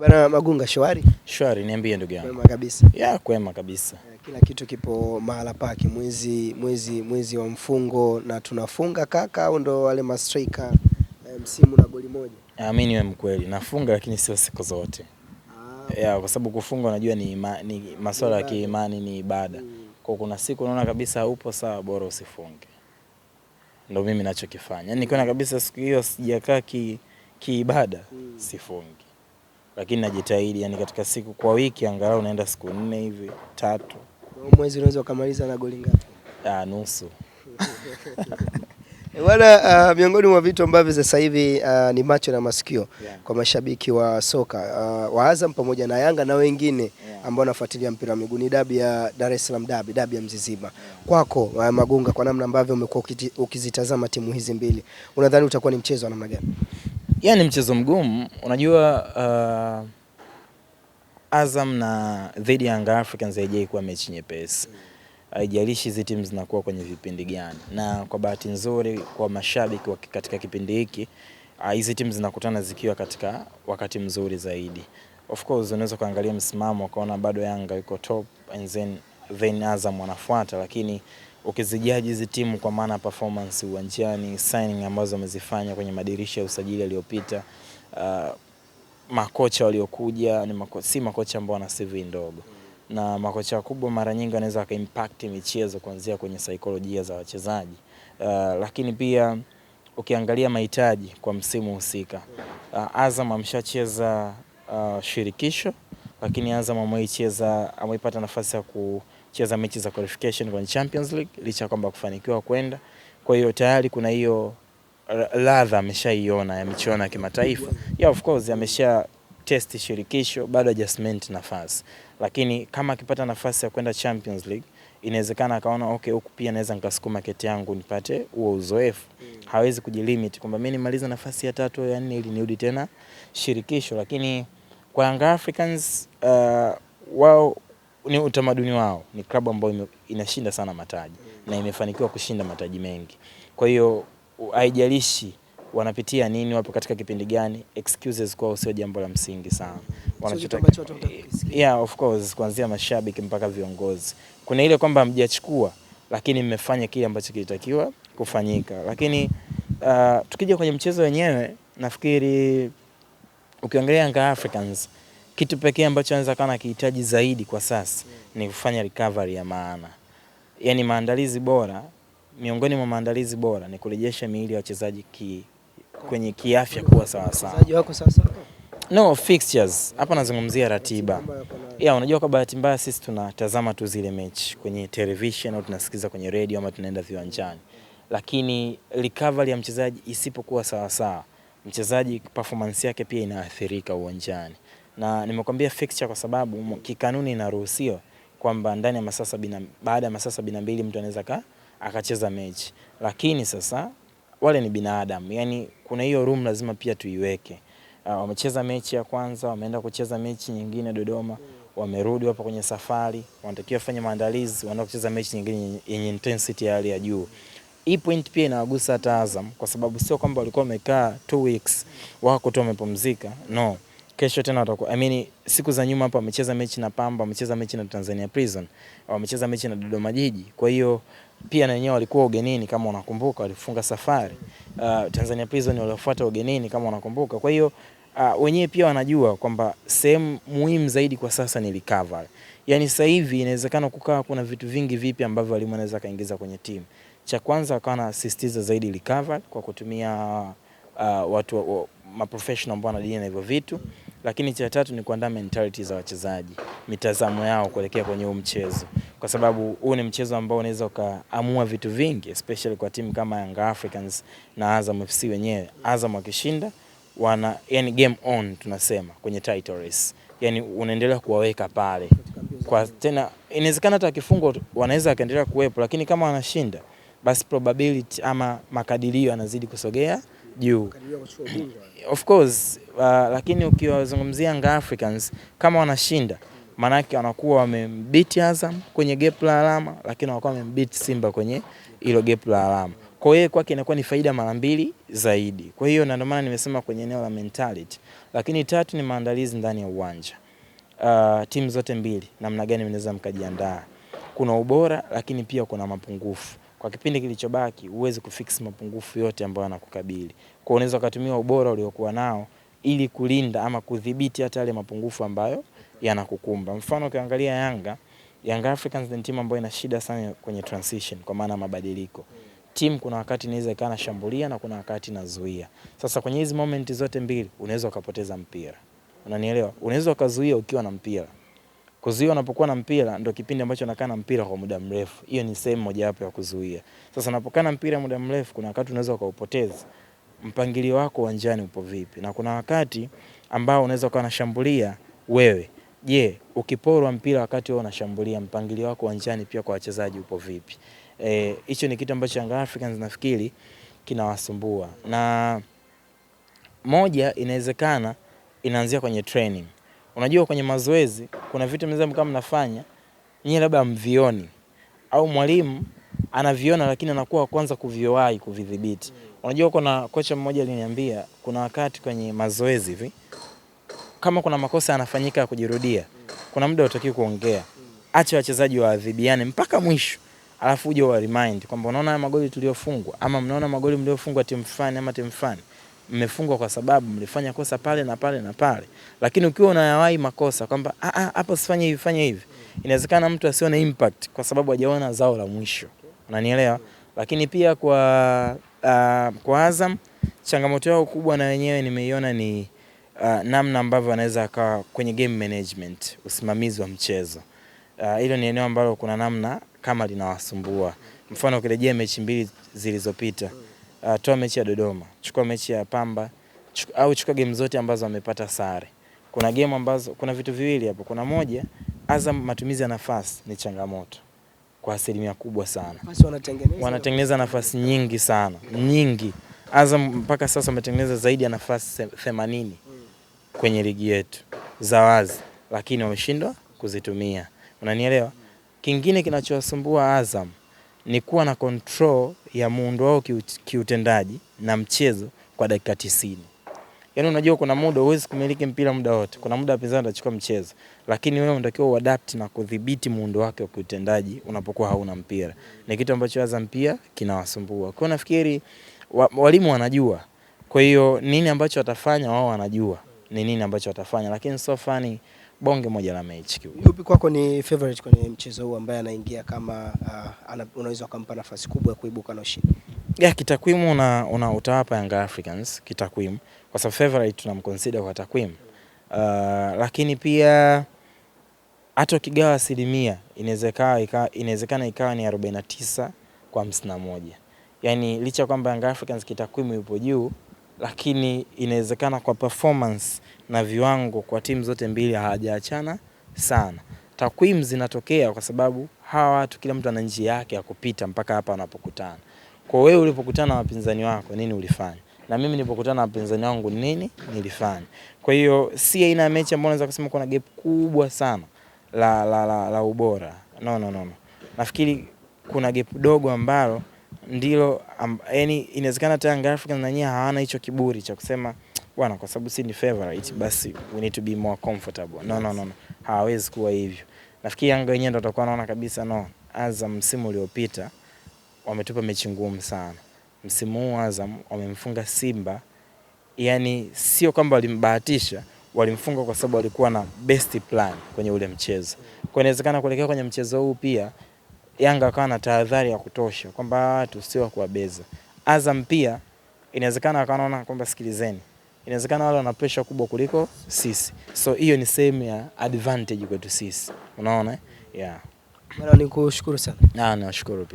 Bwana Magunga, shwari? Shwari, niambie ndugu yangu. Kwema kabisa. Kwema kabisa. Kila kitu kipo mahala pake. Mwezi wa mfungo na tunafunga kaka, au ndo wale mastrika msimu na goli moja? Mimi ni mkweli, nafunga lakini sio siku zote. Kwa sababu kufunga unajua ni masuala ya kiimani, ni ibada. Kwa kuna siku unaona kabisa upo sawa, bora usifunge. Ndio mimi ninachokifanya. Yaani nikiona kabisa siku hiyo sijakaa kiibada, sifungi. Lakini najitahidi, yani katika siku kwa wiki angalau naenda siku 4 hivi, 3. Mwezi unaweza kumaliza na goli ngapi? Nusu. Bwana, miongoni mwa vitu ambavyo sasa hivi ni macho na masikio kwa mashabiki wa soka wa Azam pamoja na Yanga na wengine ambao wanafuatilia mpira wa miguu, ni dabi ya Dar es Salaam, dabi ya Mzizima. Kwako Magunga, kwa namna ambavyo umekuwa ukizitazama timu hizi mbili, unadhani utakuwa ni mchezo wa namna gani? Ni mchezo mgumu. Unajua Azam na dhidi ya Young Africans haijaikuwa mechi nyepesi. Haijalishi hizi timu zinakuwa kwenye vipindi gani. Na kwa bahati nzuri kwa mashabiki katika kipindi hiki, hizi timu zinakutana zikiwa katika wakati mzuri zaidi. Of course unaweza kuangalia msimamo ukaona bado Yanga yuko top and then Azam wanafuata, lakini ukizijaji hizi timu kwa maana performance uwanjani, signing ambazo wamezifanya kwenye madirisha ya usajili yaliyopita, makocha waliokuja si makocha ambao wana CV ndogo. Na makocha wakubwa mara nyingi wanaweza wakaimpact michezo kuanzia kwenye saikolojia za wachezaji. Lakini pia ukiangalia mahitaji kwa msimu husika, Azam ameshacheza shirikisho, lakini Azam ameipata nafasi ya kucheza mechi za qualification kwenye Champions League licha kwamba kufanikiwa kwenda. Kwa hiyo tayari kuna hiyo ladha ameshaiona ya michuano ya kimataifa. Of course amesha test shirikisho, bado adjustment nafasi. Lakini kama akipata nafasi ya kwenda Champions League, inawezekana akaona huku pia naweza nikasukuma kete yangu nipate huo uzoefu. Hawezi kujilimit kwamba mimi nimaliza nafasi ya 3 au ya 4 ili nirudi tena shirikisho. Lakini kwa Young Africans wao ni utamaduni wao, ni klabu ambayo inashinda sana mataji na imefanikiwa kushinda mataji mengi. Kwa hiyo haijalishi wanapitia nini, wapo katika kipindi gani, excuses kwao sio jambo la msingi sana. Of course, kuanzia mashabiki mpaka viongozi. Kuna ile kwamba mjachukua lakini mmefanya kile ambacho kilitakiwa kufanyika. Lakini tukija kwenye mchezo wenyewe, nafikiri ukiangalia Young Africans, kitu pekee ambacho anaweza kana kihitaji zaidi kwa sasa ni kufanya recovery ya maana. Yaani maandalizi bora, miongoni mwa maandalizi bora ni kurejesha miili ya wachezaji kwenye kiafya kuwa sawa sawa. Wachezaji wako sasa? No, fixtures. Hapa nazungumzia ratiba. Unajua kwa bahati mbaya sisi tunatazama tu zile mechi kwenye television au tunasikiza kwenye radio ama tunaenda viwanjani. Lakini recovery ya mchezaji isipokuwa sawa sawa, mchezaji performance yake pia inaathirika uwanjani. Na nimekwambia fixture kwa sababu kikanuni inaruhusiwa kwamba ndani ya masaa 70, baada ya masaa 72 mtu anaweza akacheza mechi. Lakini sasa wale ni binadamu. Yaani kuna hiyo room lazima pia tuiweke. Wamecheza mechi ya kwanza, wameenda kucheza mechi nyingine Dodoma, wamerudi hapo kwenye safari, wanatakiwa fanya maandalizi, wanaenda kucheza mechi nyingine yenye intensity ya hali ya juu. Hii point pia inawagusa hata Azam kwa sababu sio kwamba walikuwa wamekaa 2 weeks wako tu wamepumzika. No. Kesho tena watakuwa, siku za nyuma hapa wamecheza mechi na Pamba, wamecheza mechi na Tanzania Prison, wamecheza mechi na Dodoma Jiji. Kwa hiyo pia na wenyewe walikuwa ugenini kama unakumbuka, walifunga safari. Tanzania Prison walifuata ugenini kama unakumbuka. Kwa hiyo wenyewe pia wanajua kwamba sehemu muhimu zaidi kwa sasa ni recovery. Yaani sasa hivi inawezekana kuna vitu vingi vipi ambavyo walimu wanaweza kaingiza kwenye timu. Cha kwanza akawa anasisitiza zaidi recovery kwa kutumia watu maprofessional ambao wanadili na hivyo vitu. Lakini cha tatu ni kuandaa mentality za wachezaji, mitazamo yao kuelekea kwenye huu mchezo. Kwa sababu huu ni mchezo ambao unaweza kaamua vitu vingi, especially kwa timu kama Young Africans na Azam FC wenyewe. Azam wakishinda game on tunasema kwenye title race. Yaani unaendelea kuwaweka pale. Kwa tena inawezekana hata akifungwa wanaweza kaendelea kuwepo, lakini kama wanashinda basi probability ama makadirio yanazidi kusogea juu. Of course, lakini ukiwazungumzia Young Africans kama wanashinda, maana yake wanakuwa wamembeat Azam kwenye gap la alama, lakini wanakuwa wamembeat Simba kwenye hilo gap la alama. Kwa hiyo kwake inakuwa ni faida mara mbili zaidi. Kwa hiyo ndio maana nimesema kwenye eneo la mentality. Lakini tatu ni maandalizi ndani ya uwanja. Timu zote mbili namna gani mnaweza mkajiandaa. Kuna ubora lakini pia kuna mapungufu. Kwa kipindi kilichobaki uweze kufix mapungufu yote ambayo yanakukabili. Kwa unaweza kutumia ubora uliokuwa nao ili kulinda ama kudhibiti hata yale mapungufu ambayo yanakukumba. Mfano ukiangalia Young Africans ni timu ambayo ina shida sana kwenye transition kwa maana mabadiliko. Timu kuna wakati inaweza ikawa inashambulia na kuna wakati inazuia. Sasa kwenye hizi moment zote mbili unaweza ukapoteza mpira. Unanielewa? Unaweza ukazuia ukiwa na mpira. Kuzuia unapokuwa na mpira ndio kipindi ambacho unakaa na mpira kwa muda mrefu. Hiyo ni sehemu moja wapo ya kuzuia. Sasa unapokaa na mpira muda mrefu kuna wakati unaweza ukaupoteza. Mpangilio wako uwanjani upo vipi? Na kuna wakati ambao unaweza ukawa unashambulia wewe. Je, ukiporwa mpira wakati wewe unashambulia, mpangilio wako uwanjani pia kwa wachezaji upo vipi? Hicho ni kitu ambacho Young Africans nafikiri kinawasumbua. Na moja inawezekana inaanzia kwenye training. Unajua kwenye mazoezi kuna vitu mnaweza mkao mnafanya nyinyi labda mvioni au mwalimu anaviona lakini anakuwa wa kwanza kuviwahi kuvidhibiti. Unajua kuna kocha mmoja aliniambia kuna wakati kwenye mazoezi hivi kama kuna makosa yanafanyika ya kujirudia kuna muda utakiwa kuongea. Acha wachezaji waadhibiane mpaka mwisho. Alafu uje wa remind kwamba unaona magoli tuliofungwa ama mnaona magoli mliofungwa timu fulani ama timu fulani mmefungwa kwa sababu mlifanya kosa pale na pale na pale. Lakini ukiwa unayawahi makosa kwamba hapo usifanye hivi fanya hivi, inawezekana mtu asione impact kwa sababu hajaona zao la mwisho. Unanielewa? Lakini pia kwa Azam changamoto yao kubwa na wenyewe nimeiona ni namna ambavyo wanaweza akawa kwenye game management, usimamizi wa mchezo. Hilo ni eneo ambalo kuna namna kama linawasumbua. Mfano ukirejea mechi mbili zilizopita, toa mechi ya Dodoma, chukua mechi ya Pamba, au chukua game zote ambazo wamepata sare. Kuna game ambazo kuna vitu viwili hapo. Kuna moja, Azam matumizi ya nafasi ni changamoto kwa asilimia kubwa sana. Wanatengeneza nafasi nyingi sana, nyingi. Azam mpaka sasa wametengeneza zaidi ya nafasi 80 kwenye ligi yetu za wazi, lakini wameshindwa kuzitumia. Unanielewa? Kingine kinachowasumbua Azam ni kuwa na control ya muundo wao kiutendaji na mchezo kwa dakika 90. Yaani unajua kuna muda huwezi kumiliki mpira muda wote. Kuna muda wapinzani watachukua mchezo, lakini wewe unatakiwa uadapt na kudhibiti muundo wake wa kiutendaji unapokuwa hauna mpira. Ni kitu ambacho Azam pia kinawasumbua. Kwa nafikiri walimu wanajua. Kwa hiyo nini ambacho watafanya wao wanajua. Ni nini ambacho watafanya, lakini so funny bonge moja la mechi. Yupi kwako ni favorite kwenye mchezo huu ambaye anaingia kama unaweza kumpa nafasi kubwa ya kuibuka na ushindi? Kitakwimu utawapa Young Africans kitakwimu kwa sababu favorite tunamconsider kwa takwimu. Lakini pia hata ukigawa asilimia inawezekana ikawa ni 49 kwa 51. Yaani licha kwamba Young Africans kitakwimu yupo juu, lakini inawezekana kwa performance na viwango kwa timu zote mbili hawajaachana sana. Takwimu zinatokea kwa sababu hawa watu kila mtu ana njia yake ya kupita mpaka hapa wanapokutana. Kwa wewe ulipokutana na wapinzani wako nini ulifanya? Na mimi nilipokutana na wapinzani wangu nini nilifanya? Kwa hiyo si aina ya mechi ambayo unaweza kusema kuna gap kubwa sana la ubora. No. Nafikiri kuna gap dogo ambalo ndilo yani inawezekana hata Young Africans na nyinyi hawana hicho kiburi cha kusema bwana kwa sababu si ni favorite basi we need to be more comfortable. No. Hawezi kuwa hivyo. Nafikiri Yanga wenyewe ndio watakuwa wanaona kabisa Azam msimu uliopita wametupa mechi ngumu sana. Msimu huu Azam wamemfunga Simba. Yani sio kwamba walimbahatisha, walimfunga kwa sababu walikuwa na best plan kwenye ule mchezo. Kwa inawezekana kuelekea kwenye mchezo huu pia Yanga akawa na tahadhari ya kutosha kwamba watu sio kuwabeza. Azam pia inawezekana akaona kwamba sikilizeni, inawezekana wale wana pressure kubwa kuliko sisi. So hiyo ni sehemu ya advantage kwetu sisi. Unaona? Yeah. Bwana nikushukuru sana. Nashukuru.